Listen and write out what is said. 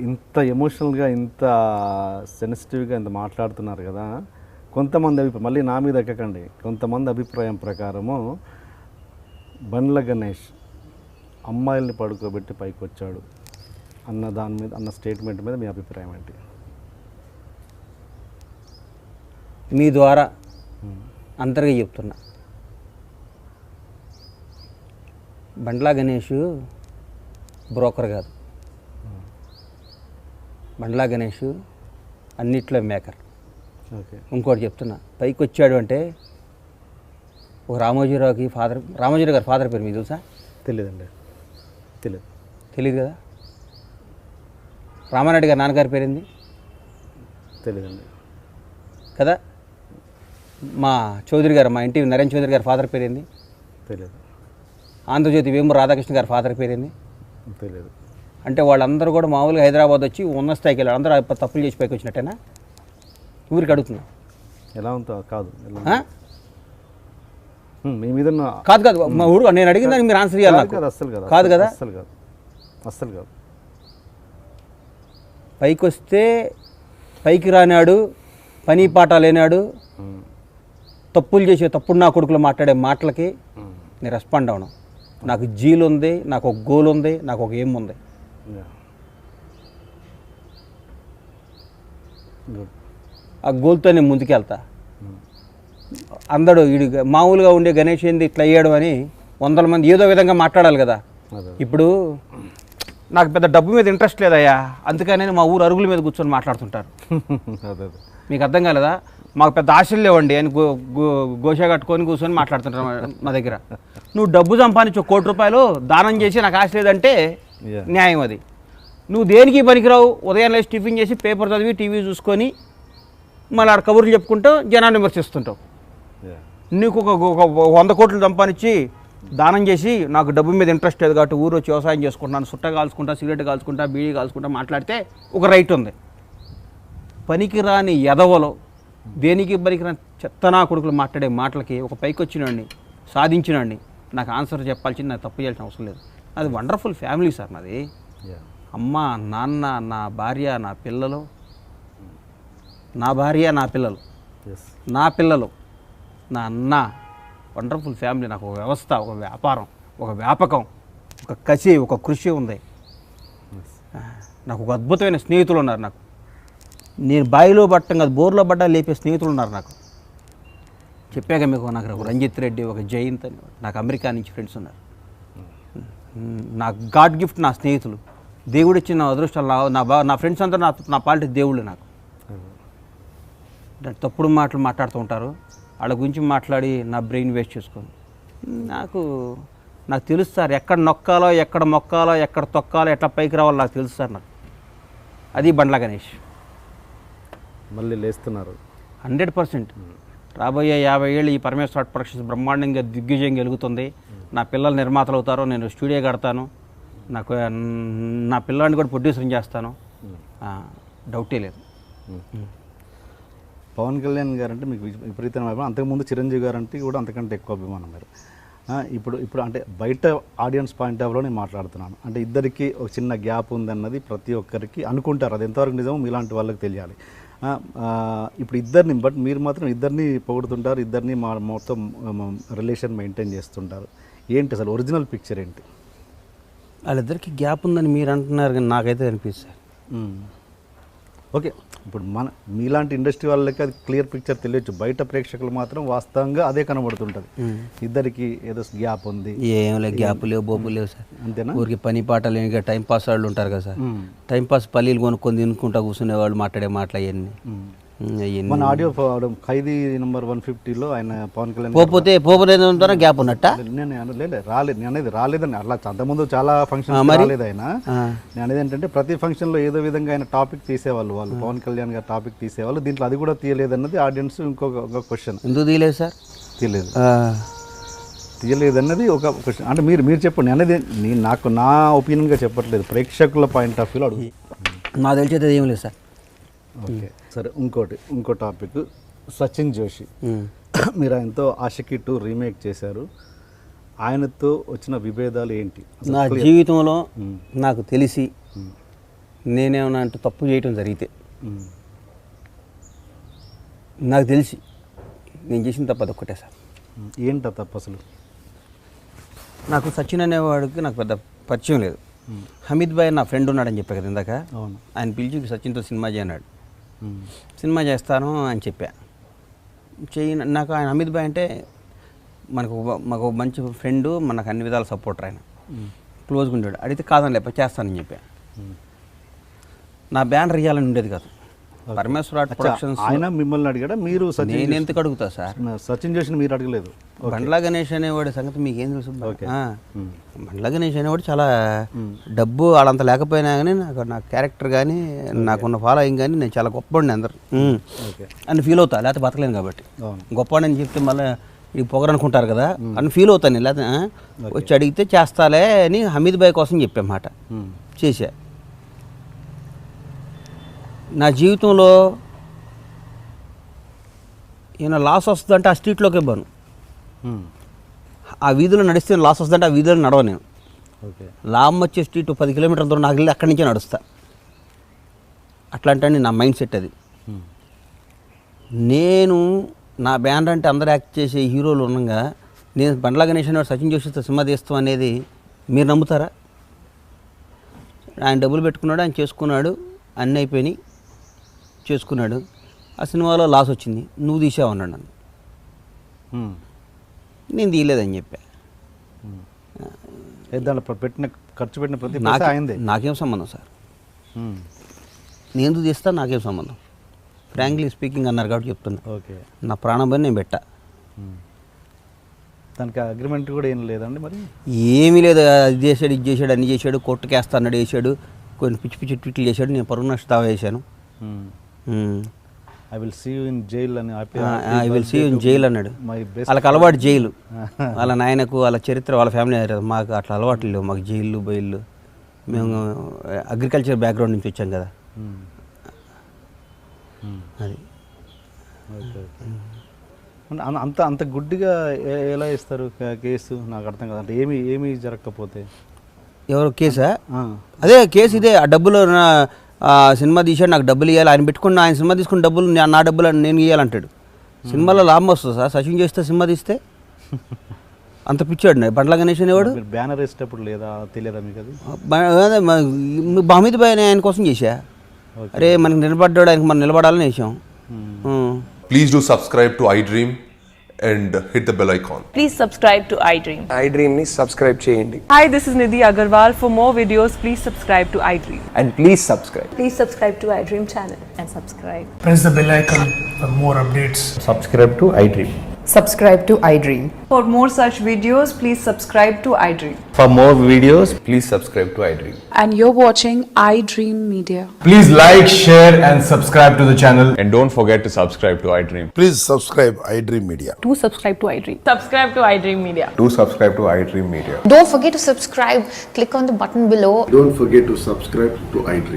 ఇంత ఎమోషనల్గా, ఇంత సెన్సిటివ్గా ఇంత మాట్లాడుతున్నారు కదా. కొంతమంది అభిప్రాయం, మళ్ళీ నా మీద ఎక్కకండి, కొంతమంది అభిప్రాయం ప్రకారము బండ్ల గణేష్ అమ్మాయిల్ని పడుకోబెట్టి పైకి వచ్చాడు అన్న దాని మీద, అన్న స్టేట్మెంట్ మీద మీ అభిప్రాయం ఏంటి? మీ ద్వారా అందరికీ చెప్తున్నా, బండ్లా గణేష్ బ్రోకర్ కాదు. బండ్లా గణేష్ అన్నిట్లో మేకర్. ఓకే. ఇంకోటి చెప్తున్నా, పైకి వచ్చాడు అంటే ఒక రామోజీరావుకి ఫాదర్, రామోజీరావు గారి ఫాదర్ పేరు మీకు తెలుసా? తెలియదండి. తెలియదు కదా. రామారెడ్డి గారి నాన్నగారి పేరేంది? తెలియదండి కదా. మా చౌదరి గారు, మా ఇంటి నరేన్ చౌదరి గారి ఫాదర్ పేరేంది? తెలియదు. ఆంధ్రజ్యోతి వేమూరు రాధాకృష్ణ గారి ఫాదర్ పేరేంది? తెలియదు. అంటే వాళ్ళందరూ కూడా మామూలుగా హైదరాబాద్ వచ్చి ఉన్న స్థాయికి వెళ్ళారు. అందరూ తప్పులు చేసి పైకి వచ్చినట్టేనా? ఊరికి అడుగుతున్నా. ఎలా ఉందో కాదు, మీ మీద కాదు కాదు, మా ఊరు నేను అడిగిన దానికి మీరు ఆన్సర్ చేయాలి. నాకు అస్సలు కాదు, కాదు కదా, అస్సలు కాదు, అస్సలు కాదు. పైకి వస్తే పైకి రానాడు, పని పాట లేనాడు, తప్పులు చేసే తప్పుడు నా కొడుకులు మాట్లాడే మాటలకి నేను రెస్పాండ్ అవను. నాకు జీలు ఉంది, నాకు ఒక గోల్ ఉంది, నాకు ఒక ఏం ఉంది. ఆ గోల్తో నేను ముందుకెళ్తా. అందరూ వీడు మామూలుగా ఉండే గణేష్ ఏంది ఇట్లా అయ్యాడు అని 100 మంది ఏదో విధంగా మాట్లాడాలి కదా. ఇప్పుడు నాకు పెద్ద డబ్బు మీద ఇంట్రెస్ట్ లేదయ్యా, అందుకని మా ఊరు అరుగుల మీద కూర్చొని మాట్లాడుతుంటారు. మీకు అర్థం కాలేదా? మాకు పెద్ద ఆశలు లేవండి అని గోషా కట్టుకొని కూర్చొని మాట్లాడుతుంటారు మా దగ్గర. నువ్వు డబ్బు సంపాదించు, 1 కోటి రూపాయలు దానం చేసి నాకు ఆశ లేదంటే న్యాయం అది. నువ్వు దేనికి పనికిరావు, ఉదయం లేచి టిఫిన్ చేసి పేపర్ చదివి టీవీ చూసుకొని మళ్ళీ ఆడ కబుర్లు చెప్పుకుంటూ జనాన్ని విమర్శిస్తుంటావు. నీకు ఒక 100 కోట్లు సంపాదించి దానం చేసి నాకు డబ్బు మీద ఇంట్రెస్ట్ లేదు కాబట్టి ఊరు వచ్చి వ్యవసాయం చేసుకుంటున్నాను, సుట్ట కాల్చుకుంటా, సిగరెట్ కాల్చుకుంటా, బీడీ కాల్చుకుంటా మాట్లాడితే ఒక రైట్ ఉంది. పనికిరాని ఎదవలో, దేనికి పనికిరాని చెత్తనా కొడుకులు మాట్లాడే మాటలకి ఒక పైకి వచ్చినండి, సాధించినండి, నాకు ఆన్సర్ చెప్పాల్సింది, నాకు తప్పు చేయాల్సిన అవసరం లేదు. అది వండర్ఫుల్ ఫ్యామిలీ సార్ నాది. అమ్మ, నాన్న, నా భార్య, నా పిల్లలు, నా భార్య, నా పిల్లలు, నా పిల్లలు, నా అన్న, వండర్ఫుల్ ఫ్యామిలీ. నాకు ఒక వ్యవస్థ, ఒక వ్యాపారం, ఒక వ్యాపకం, ఒక కసి, ఒక కృషి ఉంది. నాకు ఒక అద్భుతమైన స్నేహితులు ఉన్నారు. నాకు నేను బాయిలో పట్టం కాదు, బోర్లో పడ్డా లేపే స్నేహితులు ఉన్నారు నాకు. చెప్పాక మీకు, నాకు ఒక రంజిత్ రెడ్డి, ఒక జయంత్ అని, నాకు అమెరికా నుంచి ఫ్రెండ్స్ ఉన్నారు. నాకు గాడ్ గిఫ్ట్ నా స్నేహితులు, దేవుడు ఇచ్చిన నా అదృష్టాలు. నా ఫ్రెండ్స్ అందరూ నా పాలిటీ దేవుళ్ళు. నాకు తప్పుడు మాటలు మాట్లాడుతూ ఉంటారు, వాళ్ళ గురించి మాట్లాడి నా బ్రెయిన్ వేస్ట్ చేసుకోను. నాకు తెలుసు సార్, ఎక్కడ నొక్కాలో, ఎక్కడ మొక్కాలో, ఎక్కడ తొక్కాలో, ఎట్లా పైకి రావాలో నాకు తెలుసు సార్. నాకు అది బండ్ల గణేష్. మళ్ళీ లేస్తున్నారు 100%. రాబోయే 50 ఏళ్ళు ఈ పరమేశ్వర ఆర్ట్ ప్రొడక్షన్స్ బ్రహ్మాండంగా దిగ్విజయం కలుగుతుంది. నా పిల్లలు నిర్మాతలు అవుతారు, నేను స్టూడియో కడతాను, నాకు నా పిల్లాడిని కూడా ప్రొడ్యూసర్ చేస్తాను, డౌటే లేదు. పవన్ కళ్యాణ్ గారు అంటే మీకు విపరీతమైన అభిమానం. అంతకుముందు చిరంజీవి గారు అంటే కూడా అంతకంటే ఎక్కువ అభిమానం మీరు. ఇప్పుడు అంటే బయట ఆడియన్స్ పాయింట్ ఆఫ్ వ్యూలో నేను మాట్లాడుతున్నాను. అంటే ఇద్దరికి ఒక చిన్న గ్యాప్ ఉందన్నది ప్రతి ఒక్కరికి అనుకుంటారు, అది ఎంతవరకు నిజమో మీలాంటి వాళ్ళకి తెలియాలి. ఇప్పుడు ఇద్దరిని, బట్ మీరు మాత్రం ఇద్దరిని పొగుడుతుంటారు, ఇద్దరిని మొత్తం రిలేషన్ మెయింటైన్ చేస్తుంటారు. ఏంటి అసలు ఒరిజినల్ పిక్చర్ ఏంటి? వాళ్ళిద్దరికి గ్యాప్ ఉందని మీరు అంటున్నారు, కానీ నాకైతే అనిపిస్తుంది. ఓకే, ఇప్పుడు మీలాంటి ఇండస్ట్రీ వాళ్ళకి అది క్లియర్ పిక్చర్ తెలియచ్చు, బయట ప్రేక్షకులు మాత్రం వాస్తవంగా అదే కనబడుతుంటుంది. ఇద్దరికి ఏదో గ్యాప్ ఉంది. ఏం లేదు, గ్యాప్ లేవు, బొబ్బులు లేవు సార్. అంతేనా? ఊరికి పని పాట లేని టైం పాస్ వాళ్ళు ఉంటారు కదా సార్, టైం పాస్ పల్లీలు కొనుక్కొని తినుకుంటా కూర్చునే వాళ్ళు మాట్లాడే మాటలు అవన్నీ. మన ఆడియో ఖైదీ నెంబర్ 150లో ఆయన పవన్ కళ్యాణ్ పోతే గ్యాప్ ఉన్నట్ట రాలేదు. నేను అనేది రాలేదని, అట్లా అంతకుముందు చాలా ఫంక్షన్ రాలేదు ఆయన. నేను అనేది ఏంటంటే ప్రతి ఫంక్షన్లో ఏదో విధంగా ఆయన టాపిక్ తీసేవాళ్ళు, వాళ్ళు పవన్ కళ్యాణ్ గారు టాపిక్ తీసేవాళ్ళు. దీంట్లో అది కూడా తీయలేదన్నది ఆడియన్స్ ఇంకొక క్వశ్చన్. ఎందుకు తీయలేదు సార్? తీయలేదన్నది ఒక క్వశ్చన్. అంటే మీరు చెప్పండి అనేది, నాకు నా ఒపీనియన్గా చెప్పట్లేదు, ప్రేక్షకుల పాయింట్ ఆఫ్ వ్యూలో అడుగు. నాకు తెలిసేది ఏం లేదు సార్. ఓకే సరే, ఇంకో టాపిక్, సచిన్ జోషి. మీరు ఆయనతో ఆషికీ 2 రీమేక్ చేశారు. ఆయనతో వచ్చిన విభేదాలు ఏంటి? నా జీవితంలో నాకు తెలిసి నేనేమన్నా అంటే తప్పు చేయటం జరిగితే నాకు తెలిసి నేను చేసిన తప్పు అదొక్కటే సార్. ఏంట తప్పు అసలు? నాకు సచిన్ అనేవాడికి నాకు పెద్ద పరిచయం లేదు. హమీద్ భాయ్ నా ఫ్రెండ్ ఉన్నాడని చెప్పా కదా ఇందాక. అవును. ఆయన పిలిచి సచిన్తో సినిమా చేయన్నాడు. సినిమా చేస్తాను అని చెప్పా. నాకు ఆయన హమీద్ భాయ్ అంటే మాకు మంచి ఫ్రెండు, మనకు అన్ని విధాల సపోర్టర్. ఆయన క్లోజ్గా ఉండేవాడు. అడిగితే కాదని లేప చేస్తానని చెప్పా. నా బ్యానర్ ఇవ్వాలని ఉండేది కాదు. పరమేశ్వర ఆర్ట్ ప్రొడక్షన్స్ ఆయన మిమ్మల్ని అడిగాడా? మీరు నేను ఎందుకు అడుగుతా సార్? సచిన్ చేసిన మీరు అడగలేదు. బండ్లా గణేష్ అనేవాడి సంగతి మీకు ఏం తెలుసు? బండ్లా గణేష్ అనేవాడు చాలా డబ్బు వాళ్ళంత లేకపోయినా కానీ నా క్యారెక్టర్ కానీ నాకున్న ఫాలోయింగ్ కానీ నేను చాలా గొప్పవాడిని అందరు అని ఫీల్ అవుతా. లేకపోతే బతకలేను కాబట్టి. గొప్పవాడని చెప్తే మళ్ళీ ఇది పొగరనుకుంటారు కదా అని ఫీల్ అవుతాను. లేకపోతే వచ్చి అడిగితే చేస్తాలే అని హమీద్ భాయ్ కోసం చెప్పామాట. చేశా. నా జీవితంలో ఏమైనా లాస్ వస్తుందంటే ఆ స్ట్రీట్లోకే పోను. ఆ వీధిలో నడిస్తే లాస్ వస్తుందంటే ఆ వీధిలో నడవ నేను. లాభం వచ్చే స్ట్రీట్ 10 కిలోమీటర్ల దూరం నాకు వెళ్ళి అక్కడి నుంచే నడుస్తా. అట్లాంటి నా మైండ్ సెట్ అది. నేను నా బ్యానర్ అంటే అందరు యాక్ట్ చేసే హీరోలు ఉండగా నేను బండ్లా గణేష్ అనేవాడు సచిన్ జోషితో సినిమా తీస్తాం అనేది మీరు నమ్ముతారా? ఆయన డబ్బులు పెట్టుకున్నాడు, ఆయన చేసుకున్నాడు, అన్నీ అయిపోయినాయి, చేసుకున్నాడు. ఆ సినిమాలో లాస్ వచ్చింది, నువ్వు తీసావు అన్నాడు నన్ను. నేను తీయలేదని చెప్పా. ఖర్చు పెట్టిన ప్రతి నాకేం సంబంధం సార్? నేను ఎందుకు తీస్తా? నాకేం సంబంధం? ఫ్రాంక్లీ స్పీకింగ్ అన్నారు కాబట్టి చెప్తున్నా. ఓకే. నా ప్రాణం పని నేను పెట్టా. దానికి అగ్రిమెంట్ కూడా ఏం లేదండి మరి? ఏమీ లేదు. అది చేశాడు, ఇది చేశాడు, అన్ని చేశాడు, కోర్టుకి వేస్తా అన్నాడు, వేసాడు, కొన్ని పిచ్చి పిచ్చి ట్వీట్లు చేశాడు. నేను పరువు నష్ట దావా వేశాను. I will see you in jail అని I will see you in jail అన్నాడు. వాళ్ళకి అలవాటు జైలు. వాళ్ళ నాయనకు వాళ్ళ చరిత్ర వాళ్ళ ఫ్యామిలీ. మాకు అట్లా అలవాట్లు లేవు. మాకు జైళ్ళు బయళ్ళు. మేము అగ్రికల్చర్ బ్యాక్గ్రౌండ్ నుంచి వచ్చాం కదా. అది అంత అంత గుడ్డిగా ఎలా ఇస్తారు కేసు? నాకు అర్థం కదా. అంటే ఏమి జరగకపోతే ఎవరు కేసా? అదే కేసు ఇదే. ఆ డబ్బులు సినిమా తీసాడు, నాకు డబ్బులు ఇవ్వాలి. ఆయన పెట్టుకున్న ఆయన సినిమా తీసుకున్న డబ్బులు నా డబ్బులు నేను ఇవ్వాలంటాడు. సినిమాలో లాభం వస్తుంది సార్ సచిన్ చేస్తే సినిమా తీస్తే? అంత పిచ్చాడు బండ్లా గణేష్ అనేవాడు. బ్యానర్ వేసేటప్పుడు లేదా తెలియదా మీకు అది? హమీద్ భాయ్ ఆయన కోసం చేశా. అరే మనకి నిలబడ్డాడు, ఆయనకి మనం నిలబడాలని వేసాం. Please do subscribe to iDream and hit the bell icon. Please subscribe to iDream. iDream ni subscribe cheyandi. Hi, this is Nidhi Agarwal. For more videos, please subscribe to iDream. And please subscribe. Please subscribe to iDream channel and subscribe. Press the bell icon for more updates. Subscribe to iDream. Subscribe to iDream. For more such videos, please subscribe to iDream. For more videos, please subscribe to iDream. And you're watching iDream Media. Please like, share and subscribe to the channel. And don't forget to subscribe to iDream. Please subscribe iDream Media. Do subscribe to iDream. Subscribe to iDream Media. Do subscribe to iDream Media. Don't forget to subscribe. Click on the button below. Don't forget to subscribe to iDream.